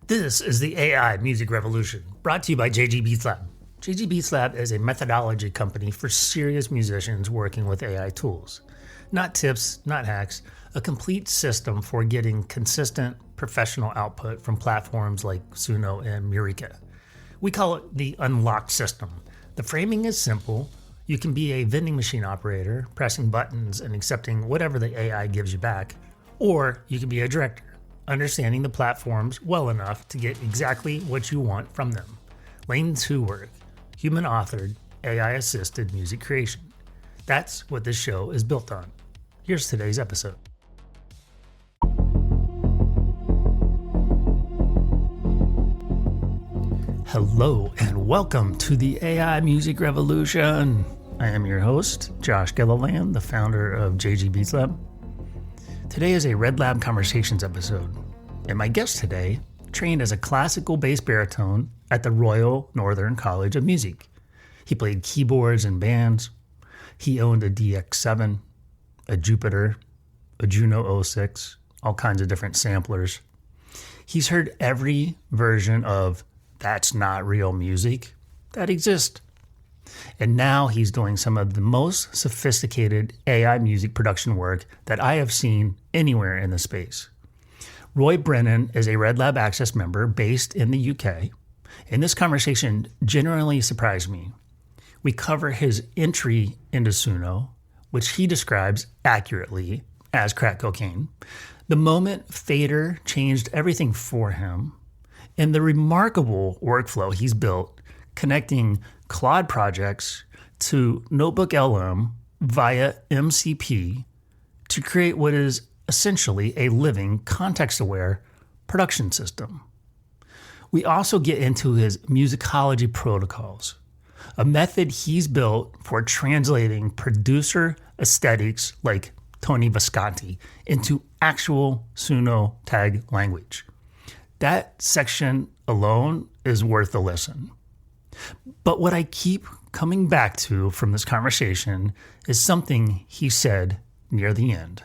This is the AI Music Revolution, brought to you by JG Beats Lab. JG Beats Lab is a methodology company for serious musicians working with AI tools. Not tips, not hacks, a complete system for getting consistent professional output from platforms like Suno and Murica. We call it the unlocked system. The framing is simple. You can be a vending machine operator, pressing buttons and accepting whatever the AI gives you back, or you can be a director, understanding the platforms well enough to get exactly what you want from them. Lane 2 work, human-authored, AI-assisted music creation. That's what this show is built on. Here's today's episode. Hello and welcome to the AI Music Revolution. I am your host, Josh Gilliland, the founder of JG Beats Lab. Today is a Red Lab Conversations episode, and my guest today trained as a classical bass-baritone at the Royal Northern College of Music. He played keyboards in bands. He owned a DX7, a Jupiter, a Juno 06, all kinds of different samplers. He's heard every version of "That's Not Real Music" that exists. And now he's doing some of the most sophisticated AI music production work that I have seen anywhere in the space. Roy Brennan is a Red Lab Access member based in the UK, and this conversation genuinely surprised me. We cover his entry into Suno, which he describes accurately as crack cocaine, the moment Fader changed everything for him, and the remarkable workflow he's built connecting Claude Projects to NotebookLM via MCP to create what is essentially a living, context-aware production system. We also get into his musicology protocols, a method he's built for translating producer aesthetics like Tony Visconti into actual Suno tag language. That section alone is worth a listen. But what I keep coming back to from this conversation is something he said near the end.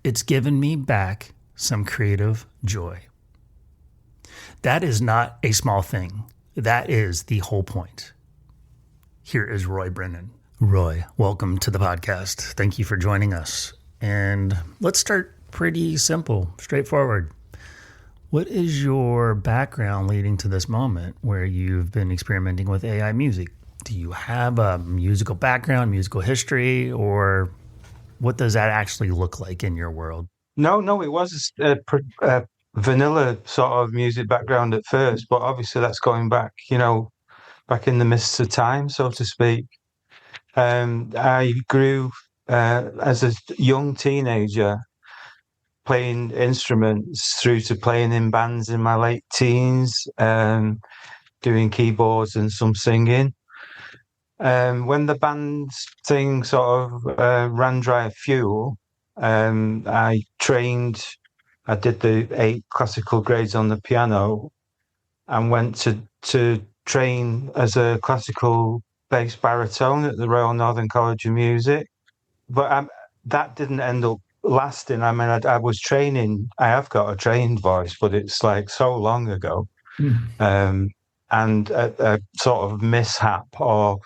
It's given me back some creative joy. That is not a small thing. That is the whole point. Here is Roy Brennan. Roy, welcome to the podcast. Thank you for joining us. And let's start pretty simple, straightforward. What is your background leading to this moment where you've been experimenting with AI music? Do you have a musical background, musical history, or what does that actually look like in your world? No, it was a vanilla sort of music background at first, but obviously that's going back, back in the mists of time, so to speak. I grew as a young teenager playing instruments through to playing in bands in my late teens, doing keyboards and some singing. When the band thing sort of ran dry of fuel, I did the 8 classical grades on the piano and went to train as a classical bass-baritone at the Royal Northern College of Music. But that didn't end up lasting. I mean, I was training. I have got a trained voice, but it's like so long ago. And a sort of mishap or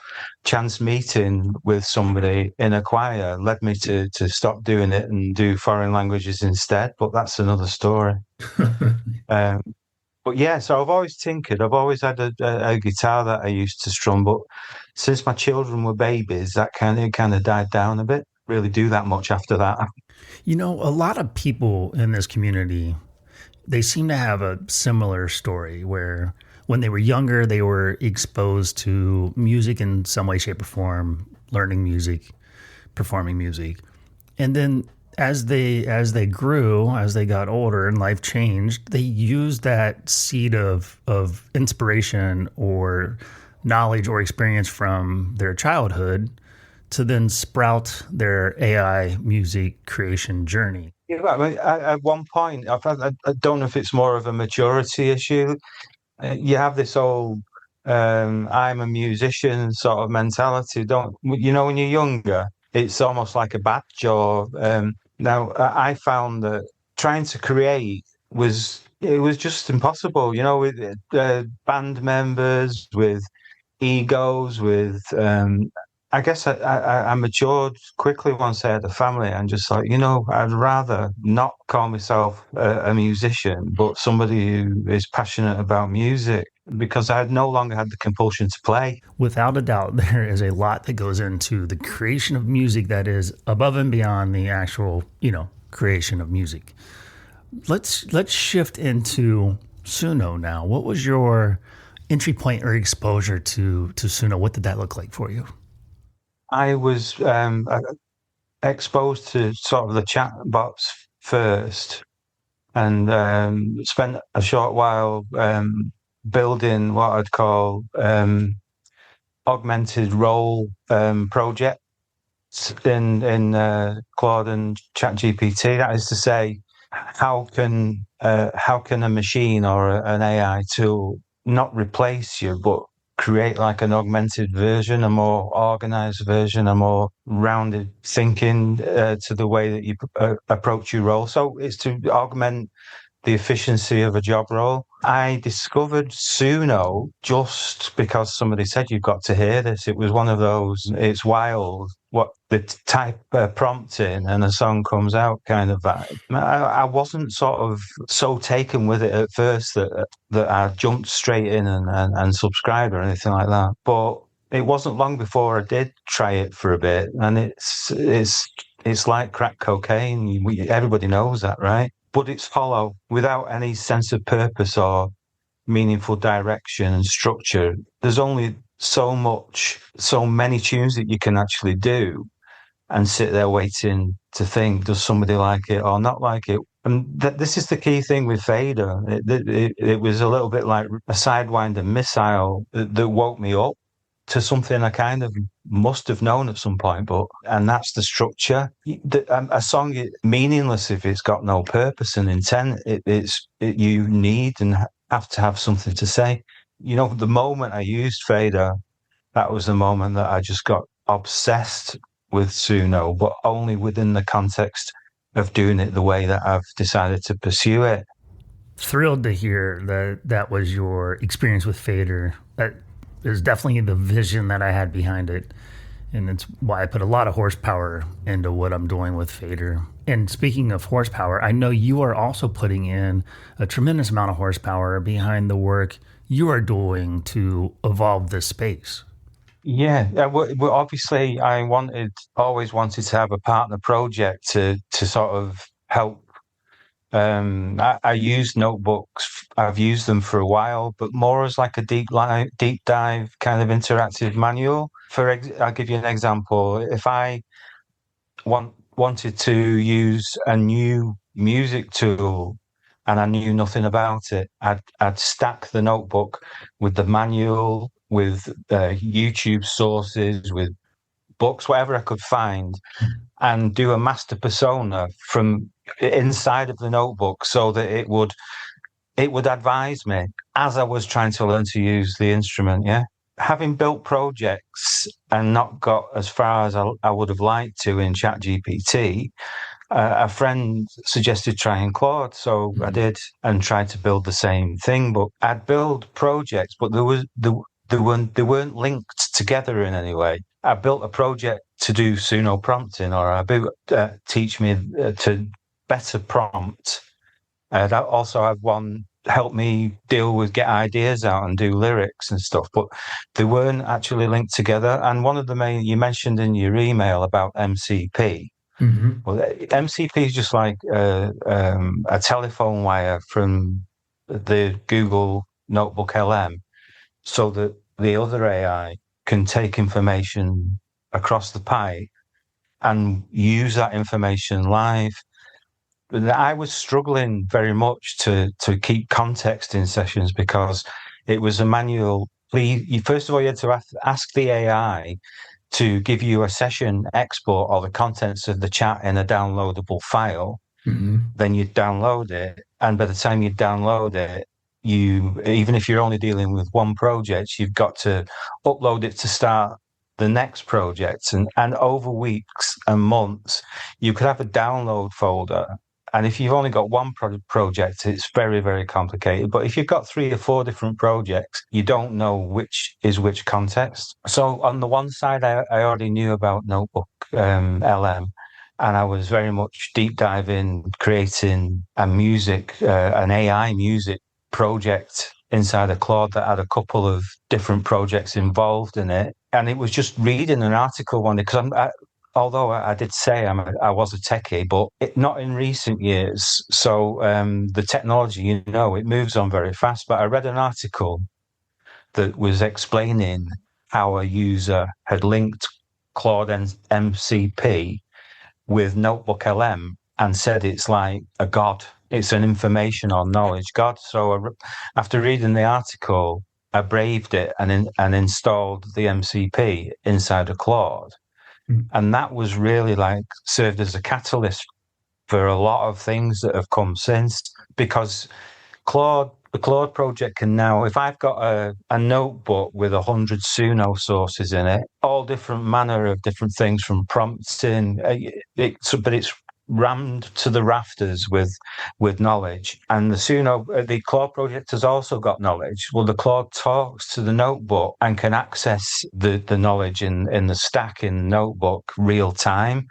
chance meeting with somebody in a choir led me to stop doing it and do foreign languages instead. But that's another story. But yeah, so I've always tinkered. I've always had a guitar that I used to strum. But since my children were babies, that kind of died down a bit. Really do that much after that. You know, a lot of people in this community, they seem to have a similar story where when they were younger, they were exposed to music in some way, shape, or form, learning music, performing music. And then as they grew, as they got older and life changed, they used that seed of inspiration or knowledge or experience from their childhood to then sprout their AI music creation journey. Yeah, I mean, at one point, I don't know if it's more of a maturity issue. You have this old I'm a musician sort of mentality. When you're younger, it's almost like a badge. Or now I found that trying to create was it was just impossible, with band members, with egos, with I guess I matured quickly once I had a family and just like, I'd rather not call myself a musician, but somebody who is passionate about music because I no longer had the compulsion to play. Without a doubt, there is a lot that goes into the creation of music that is above and beyond the actual, creation of music. Let's shift into Suno now. What was your entry point or exposure to Suno? What did that look like for you? I was exposed to sort of the chat bots first and spent a short while building what I'd call augmented role projects in Claude and ChatGPT. That is to say, how can a machine or an AI tool not replace you, but create like an augmented version, a more organized version, a more rounded thinking to the way that you approach your role. So it's to augment the efficiency of a job role. I discovered Suno just because somebody said, you've got to hear this. It was one of those, it's wild what the type prompt in and a song comes out kind of vibe. I wasn't sort of so taken with it at first that I jumped straight in and subscribed or anything like that. But it wasn't long before I did try it for a bit, and it's like crack cocaine. Everybody knows that, right? But it's hollow without any sense of purpose or meaningful direction and structure. There's only so many tunes that you can actually do and sit there waiting to think, does somebody like it or not like it? And this is the key thing with Fader. It was a little bit like a Sidewinder missile that woke me up to something I kind of must have known at some point, and that's the structure. A song is meaningless if it's got no purpose and intent. You need and have to have something to say. The moment I used Fader, that was the moment that I just got obsessed with Suno, but only within the context of doing it the way that I've decided to pursue it. Thrilled to hear that was your experience with Fader. That is definitely the vision that I had behind it. And it's why I put a lot of horsepower into what I'm doing with Fader. And speaking of horsepower, I know you are also putting in a tremendous amount of horsepower behind the work you are doing to evolve this space. Yeah, well, obviously, I always wanted to have a partner project to sort of help. I use notebooks. I've used them for a while, but more as like a deep dive kind of interactive manual. I'll give you an example. If I wanted to use a new music tool and I knew nothing about it, I'd stack the notebook with the manual, with YouTube sources, with books, whatever I could find, and do a master persona from inside of the notebook so that it would advise me as I was trying to learn to use the instrument. Yeah. Having built projects and not got as far as I would have liked to in ChatGPT, a friend suggested trying Claude, so I did and tried to build the same thing. But I'd build projects, but they weren't linked together in any way. I built a project to do Suno prompting, or I built teach me to better prompt. That also had one help me get ideas out and do lyrics and stuff, but they weren't actually linked together. And one of the main you mentioned in your email about MCP. Mm-hmm. Well, MCP is just like a telephone wire from the Google NotebookLM, so that the other AI can take information across the pipe and use that information live. But I was struggling very much to keep context in sessions because it was a manual. First of all, you had to ask the AI to give you a session export or the contents of the chat in a downloadable file. Mm-hmm. Then you'd download it. And by the time you download it, even if you're only dealing with one project, you've got to upload it to start the next project. And over weeks and months, you could have a download folder And if you've only got one project, it's very, very complicated. But if you've got 3 or 4 different projects, you don't know which is which context. So on the one side, I already knew about Notebook LM, and I was very much deep diving, creating an AI music project inside of Claude that had a couple of different projects involved in it. And it was just reading an article one day, because although I did say I was a techie, but not in recent years. So the technology, it moves on very fast. But I read an article that was explaining how a user had linked Claude MCP with NotebookLM and said it's like a god. It's an information or knowledge god. So after reading the article, I braved it and installed the MCP inside of Claude. And that was really served as a catalyst for a lot of things that have come since, because the Claude project can now, if I've got a notebook with 100 Suno sources in it, all different manner of different things from prompting, but it's rammed to the rafters with knowledge. And the Claude project has also got knowledge. Well, the Claude talks to the notebook and can access the knowledge in the stack in the notebook real time.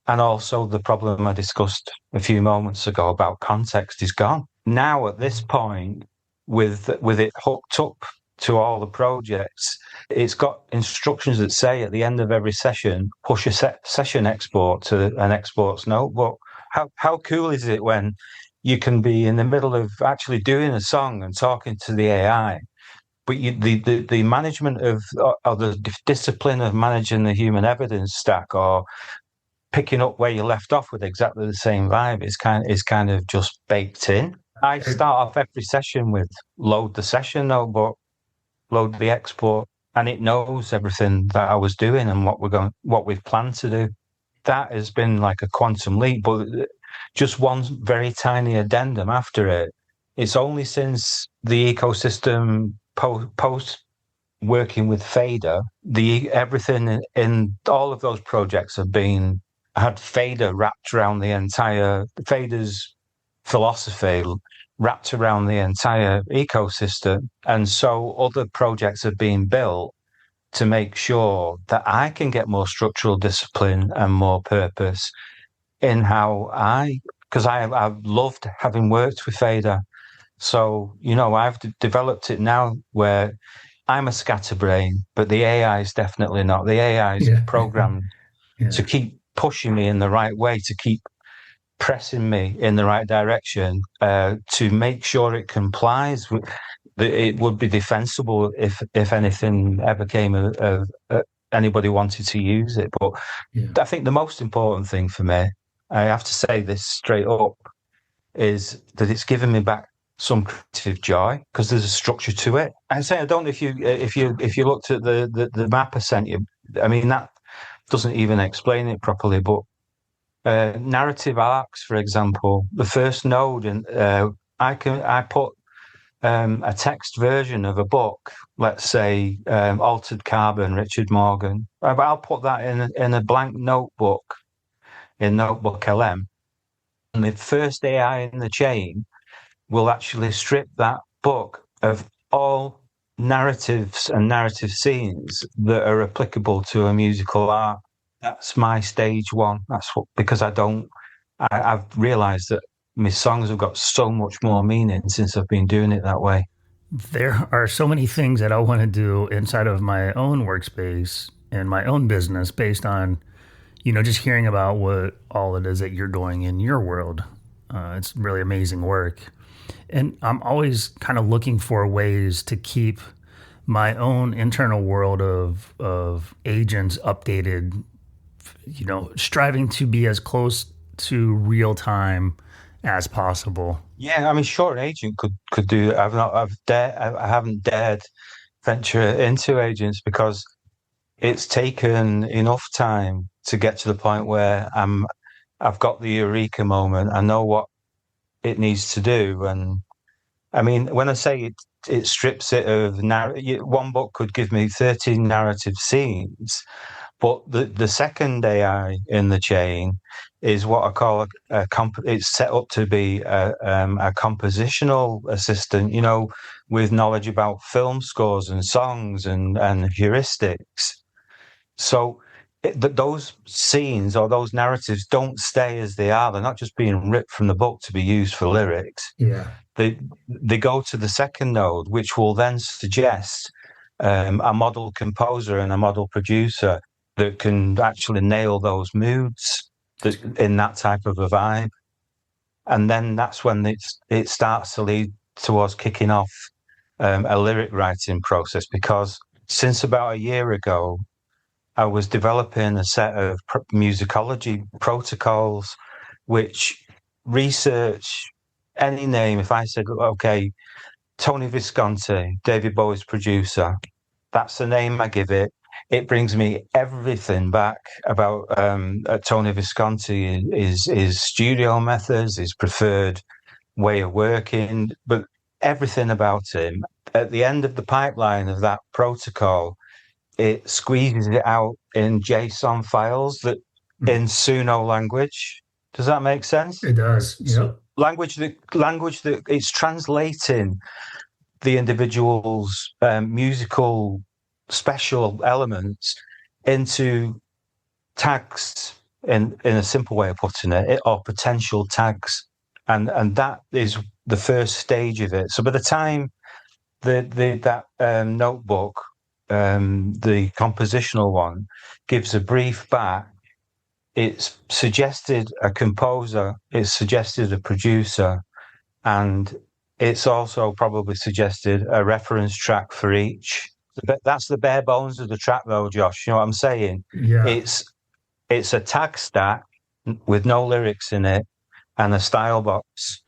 And also the problem I discussed a few moments ago about context is gone. Now at this point, with it hooked up to all the projects, it's got instructions that say at the end of every session, push a session export to an exports notebook. How cool is it when you can be in the middle of actually doing a song and talking to the AI, but the management of the discipline of managing the human evidence stack, or picking up where you left off with exactly the same vibe, is kind of just baked in. I start off every session with load the session notebook, load the export, and it knows everything that I was doing and what we've planned to do. That has been like a quantum leap, but just one very tiny addendum after it. It's only since the ecosystem post working with Fader, everything in all of those projects had Fader wrapped around the entire, Fader's philosophy wrapped around the entire ecosystem. And so other projects have been built to make sure that I can get more structural discipline and more purpose in because I've loved having worked with Fader. So, I've developed it now where I'm a scatterbrain, but the AI is definitely not. The AI is programmed to keep pushing me in the right way, to keep pressing me in the right direction, to make sure it complies with. It would be defensible if anything ever came of anybody wanted to use it. But I think the most important thing for me, I have to say this straight up, is that it's given me back some creative joy, because there's a structure to it. I don't know if you looked at the map I sent you. I mean, that doesn't even explain it properly, but narrative arcs, for example, the first node, and I put a text version of a book, let's say Altered Carbon, Richard Morgan. I'll put that in a blank notebook in NotebookLM, and the first AI in the chain will actually strip that book of all narratives and narrative scenes that are applicable to a musical art. That's my stage one. Because I've realized that my songs have got so much more meaning since I've been doing it that way. There are so many things that I want to do inside of my own workspace and my own business based on, just hearing about what all it is that you're doing in your world. It's really amazing work. And I'm always kind of looking for ways to keep my own internal world of agents updated, striving to be as close to real time as possible. Yeah, I mean, sure, an agent could do it. I haven't dared venture into agents because it's taken enough time to get to the point where I've got the eureka moment. I know what it needs to do, and I mean, when I say it strips it of one book could give me 13 narrative scenes, But the second AI in the chain is what I call it's set up to be a compositional assistant, with knowledge about film scores and songs and heuristics. So those scenes or those narratives don't stay as they are. They're not just being ripped from the book to be used for lyrics. Yeah. They go to the second node, which will then suggest a model composer and a model producer that can actually nail those moods in that type of a vibe. And then that's when it starts to lead towards kicking off a lyric writing process, because since about a year ago, I was developing a set of musicology protocols which research any name. If I said, okay, Tony Visconti, David Bowie's producer, that's the name I give it. It brings me everything back about Tony Visconti, his studio methods, his preferred way of working, but everything about him. At the end of the pipeline of that protocol, it squeezes it out in JSON files that in Suno language. Does that make sense? It does. Yep. Language that it's translating the individual's musical special elements into tags in a simple way of putting it, or potential tags, and that is the first stage of it. So by the time that notebook, the compositional one, gives a brief back, it's suggested a composer, it's suggested a producer, and it's also probably suggested a reference track for each. That's the bare bones of the track, though, Josh. You know what I'm saying? Yeah. It's a tag stack with no lyrics in it and a style box.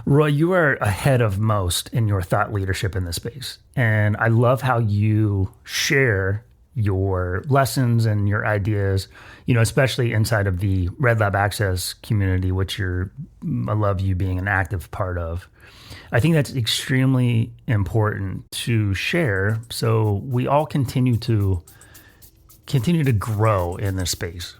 Roy, you are ahead of most in your thought leadership in this space. And I love how you share your lessons and your ideas, especially inside of the Red Lab Access community, which I love you being an active part of. I think that's extremely important to share so we all continue to grow in this space.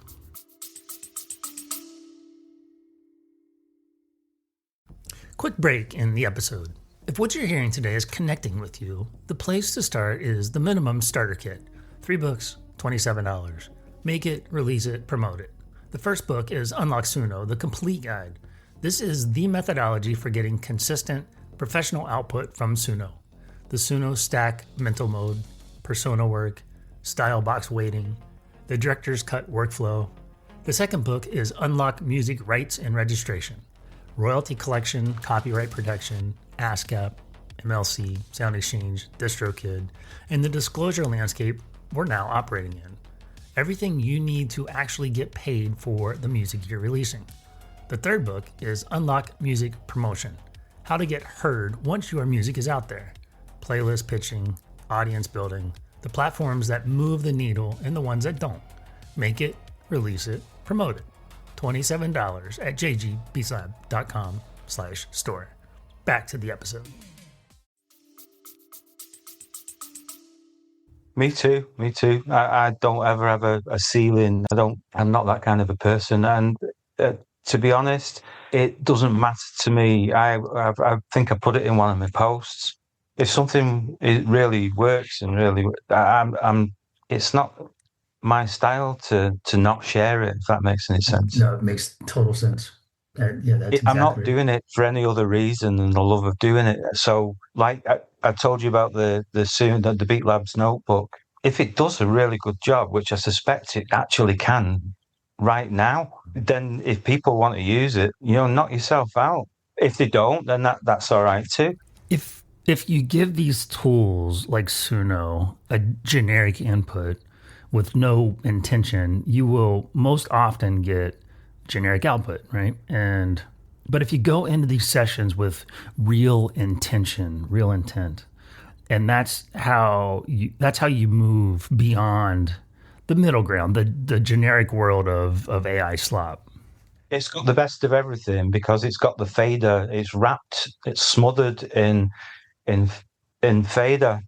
Quick break in the episode. If what you're hearing today is connecting with you, the place to start is the minimum starter kit. 3 books, $27. Make it, release it, promote it. The first book is Unlock Suno, the complete guide. This is the methodology for getting consistent, professional output from Suno. The Suno stack mental mode, persona work, style box weighting, the director's cut workflow. The second book is Unlock Music Rights and Registration. Royalty collection, copyright protection, ASCAP, MLC, Sound Exchange, DistroKid, and the disclosure landscape we're now operating in. Everything you need to actually get paid for the music you're releasing. The third book is Unlock Music Promotion, how to get heard once your music is out there. Playlist pitching, audience building, the platforms that move the needle and the ones that don't. Make it, release it, promote it. $27 at jgbeatslab.com/store. Back to the episode. Me too. I don't ever have a ceiling. I'm not that kind of a person. And to be honest, it doesn't matter to me. I think I put it in one of my posts. If something it really works and really, it's not my style to not share it, if that makes any sense. No, it makes total sense. I'm not doing it for any other reason than the love of doing it. So, like I told you about the Beat Labs notebook. If it does a really good job, which I suspect it actually can right now, then if people want to use it, knock yourself out. If they don't, then that's all right too. If you give these tools like Suno a generic input with no intention, you will most often get generic output, right? But if you go into these sessions with real intention, real intent, and that's how you move beyond the middle ground, the generic world of AI slop. It's got the best of everything because it's got the fader. It's wrapped. It's smothered in fader.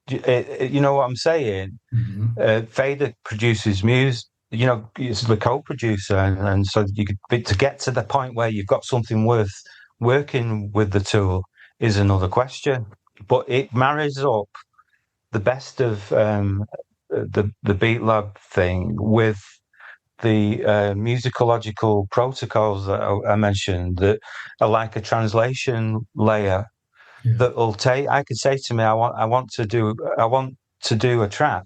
You know what I'm saying? Hmm. Fader produces music. You know, it's the co-producer, and so you could to get to the point where you've got something worth working with the tool is another question. But it marries up the best of the Beat Lab thing with the musicological protocols that I mentioned that are like a translation layer Yeah. that will take. I could say to me, I want to do a track,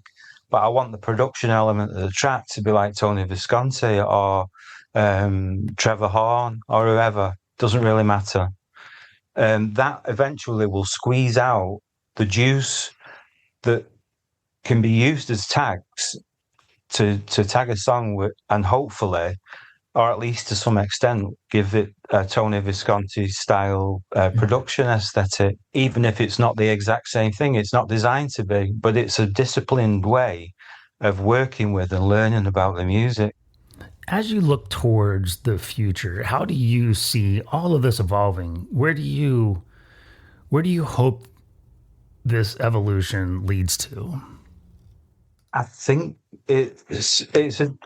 but I want the production element of the track to be like Tony Visconti or Trevor Horn or whoever. Doesn't really matter. That eventually will squeeze out the juice that can be used as tags to tag a song with, and hopefully, or at least to some extent, give it a Tony Visconti style production aesthetic, even if it's not the exact same thing. It's not designed to be, but it's a disciplined way of working with and learning about the music. As you look towards the future, how do you see all of this evolving? Where do you hope this evolution leads to? I think it's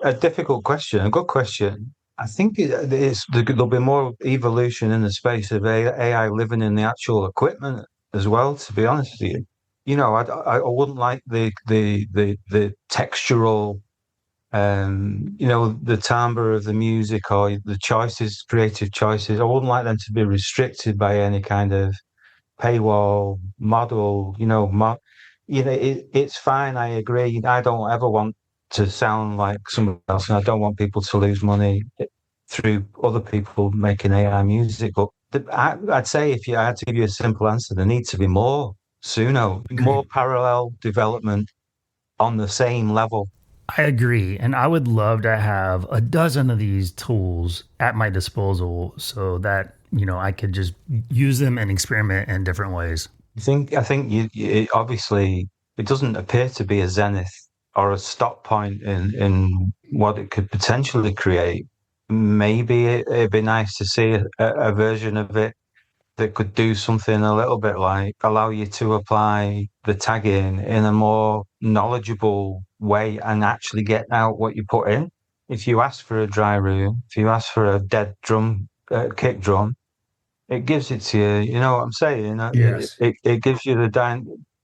a difficult question, a good question. I think there'll be more evolution in the space of AI living in the actual equipment as well. To be honest with you, you know, I wouldn't like the textural, you know, the timbre of the music or the choices, creative choices. I wouldn't like them to be restricted by any kind of paywall model, it's fine. I agree. I don't ever want to sound like someone else, and I don't want people to lose money through other people making AI music. But I'd say if I had to give you a simple answer, there needs to be more Suno, more Agreed. parallel development on the same level. I agree. And I would love to have a dozen of these tools at my disposal so that, I could just use them and experiment in different ways. I think obviously it doesn't appear to be a zenith or a stop point in what it could potentially create. Maybe it'd be nice to see a version of it that could do something a little bit like allow you to apply the tagging in a more knowledgeable way and actually get out what you put in. If you ask for a dry room, if you ask for a dead drum, kick drum, it gives it to you. You know what I'm saying? Yes. It gives you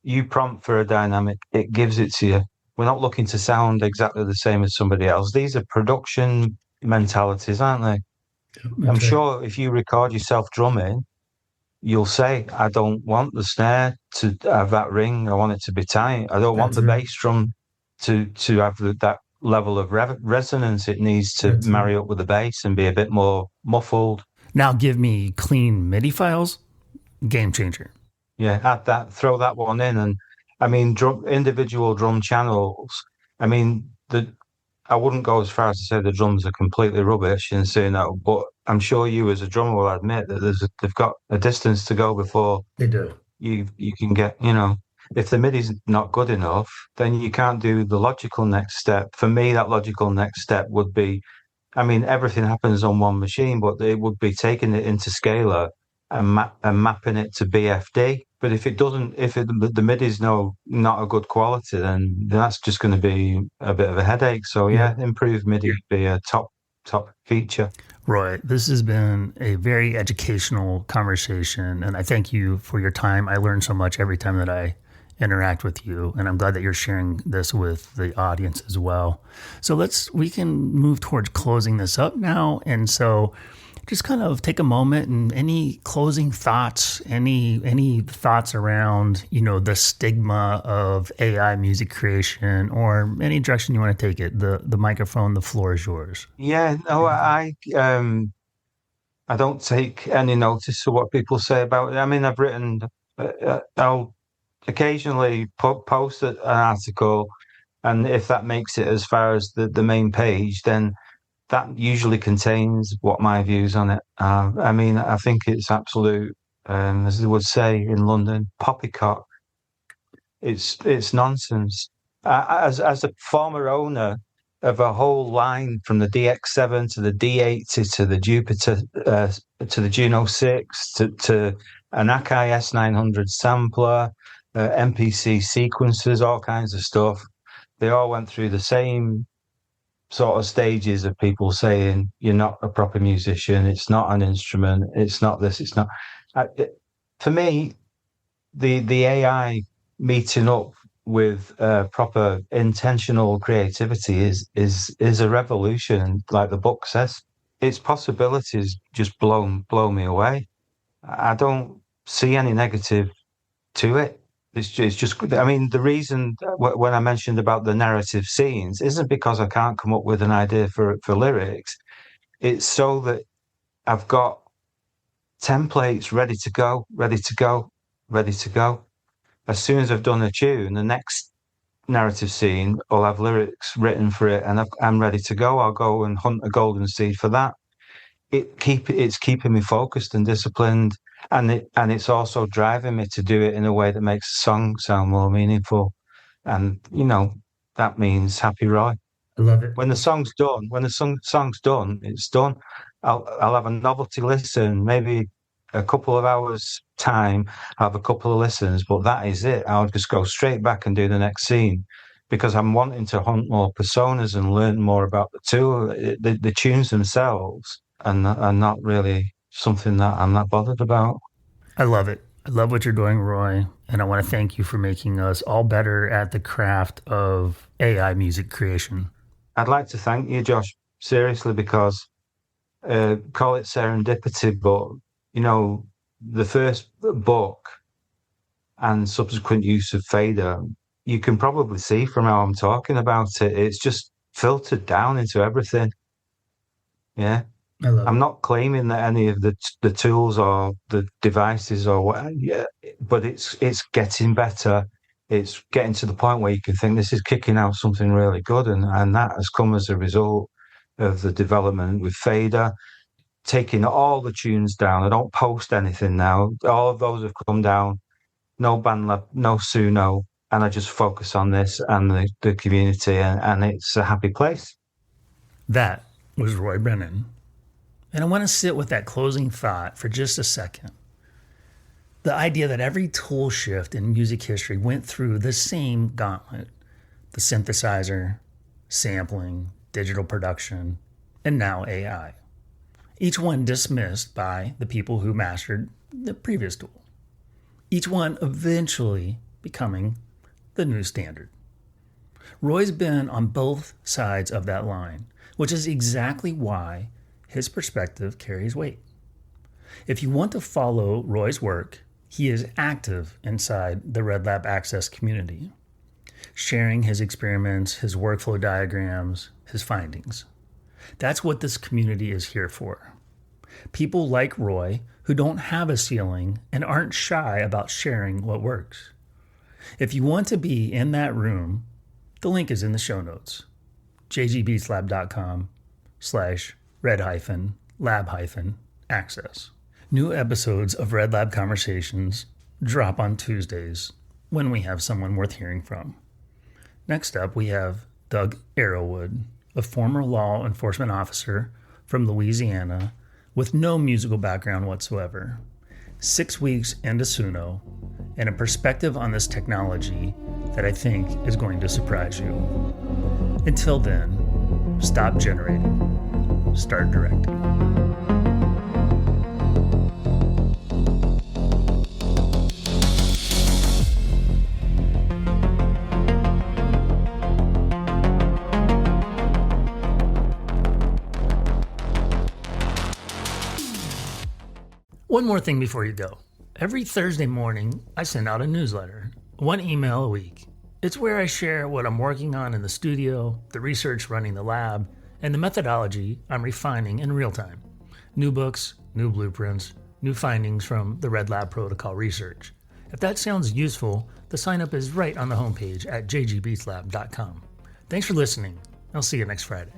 you prompt for a dynamic, it gives it to you. We're not looking to sound exactly the same as somebody else. These are production mentalities, aren't they? I'm That's right. sure if you record yourself drumming, you'll say, I don't want the snare to have that ring. I want it to be tight. I don't want That's the right. bass drum to have that level of resonance. It needs to That's right. marry up with the bass and be a bit more muffled. Now give me clean MIDI files, game changer. Yeah, add that, throw that one in, and I mean, individual drum channels. I mean, I wouldn't go as far as to say the drums are completely rubbish in saying that, but I'm sure you as a drummer will admit that they've got a distance to go before They do. you can get, if the MIDI's not good enough, then you can't do the logical next step. For me, that logical next step would be, I mean, everything happens on one machine, but it would be taking it into Scalar and mapping it to BFD. But if it doesn't, if the MIDI's not a good quality, then that's just going to be a bit of a headache. So Yeah. yeah, improved MIDI would be a top feature. Roy, this has been a very educational conversation, and I thank you for your time. I learn so much every time that I interact with you, and I'm glad that you're sharing this with the audience as well. So we can move towards closing this up now, and so just kind of take a moment and any closing thoughts, any thoughts around the stigma of AI music creation or any direction you want to take it. The microphone, the floor is yours. Yeah, no, I don't take any notice of what people say about it. I mean, I've written, I'll occasionally post an article, and if that makes it as far as the main page, then that usually contains what my views on it are. I mean, I think it's absolute, as they would say in London, poppycock. It's nonsense. As a former owner of a whole line from the DX7 to the D80 to the Jupiter to the Juno 6 to an Akai S900 sampler MPC sequencers, all kinds of stuff. They all went through the same sort of stages of people saying you're not a proper musician, it's not an instrument, it's not this, it's not. For me, the AI meeting up with proper intentional creativity is a revolution. Like the book says, its possibilities just blow me away. I don't see any negative to it. It's just, I mean, the reason when I mentioned about the narrative scenes isn't because I can't come up with an idea for lyrics. It's so that I've got templates ready to go, ready to go, ready to go. As soon as I've done a tune, the next narrative scene will have lyrics written for it, and I'm ready to go. I'll go and hunt a golden seed for that. It's keeping me focused and disciplined, and it's also driving me to do it in a way that makes the song sound more meaningful. And that means happy Roy. I love it. When the song's done, song's done, it's done. I'll have a novelty listen, maybe a couple of hours time, have a couple of listens, but that is it. I'll just go straight back and do the next scene because I'm wanting to hunt more personas and learn more about the tool. The tunes themselves are not really something that I'm not bothered about. I love it. I love what you're doing, Roy. And I want to thank you for making us all better at the craft of AI music creation. I'd like to thank you, Josh, seriously, because call it serendipity, but the first book and subsequent use of fader, you can probably see from how I'm talking about it, it's just filtered down into everything. Yeah. I'm not claiming that any of the tools or the devices or what, yeah, but it's getting better. It's getting to the point where you can think this is kicking out something really good, and that has come as a result of the development with fader, taking all the tunes down. I don't post anything now. All of those have come down. No BandLab, no Suno, and I just focus on this and the community, and it's a happy place. That was Roy Brennan. And I want to sit with that closing thought for just a second. The idea that every tool shift in music history went through the same gauntlet: the synthesizer, sampling, digital production, and now AI. Each one dismissed by the people who mastered the previous tool. Each one eventually becoming the new standard. Roy's been on both sides of that line, which is exactly why his perspective carries weight. If you want to follow Roy's work, he is active inside the Red Lab Access community, sharing his experiments, his workflow diagrams, his findings. That's what this community is here for. People like Roy who don't have a ceiling and aren't shy about sharing what works. If you want to be in that room, the link is in the show notes. jgbeatslab.com/red-lab-access. New episodes of Red Lab Conversations drop on Tuesdays when we have someone worth hearing from. Next up, we have Doug Arrowwood, a former law enforcement officer from Louisiana with no musical background whatsoever. 6 weeks into Suno, and a perspective on this technology that I think is going to surprise you. Until then, stop generating, start directing. One more thing before you go. Every Thursday morning, I send out a newsletter, 1 email a week. It's where I share what I'm working on in the studio, the research running the lab, and the methodology I'm refining in real time. New books, new blueprints, new findings from the Red Lab protocol research. If that sounds useful, the sign up is right on the homepage at jgbeatslab.com. Thanks for listening. I'll see you next Friday.